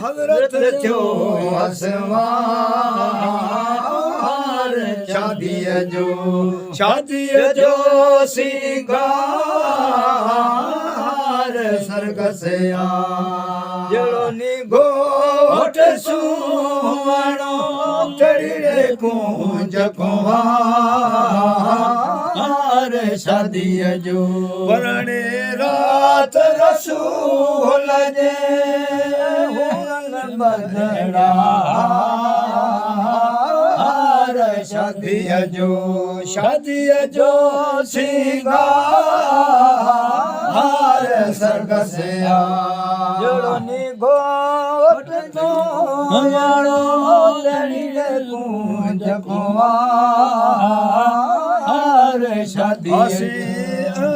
हज़रत जो असवार शादीअ जो सिंगार सरकस जहिड़ो निघोट सुहिणो चढ़िड़े कुंज कुंवार शादीअ जो परणे रात रसूल जे बदड़ा शादीअ जो सिंगार सरकस जहिड़ो निघोट सुहिणो चढ़िड़े कुंज कुंवार शादीअ जो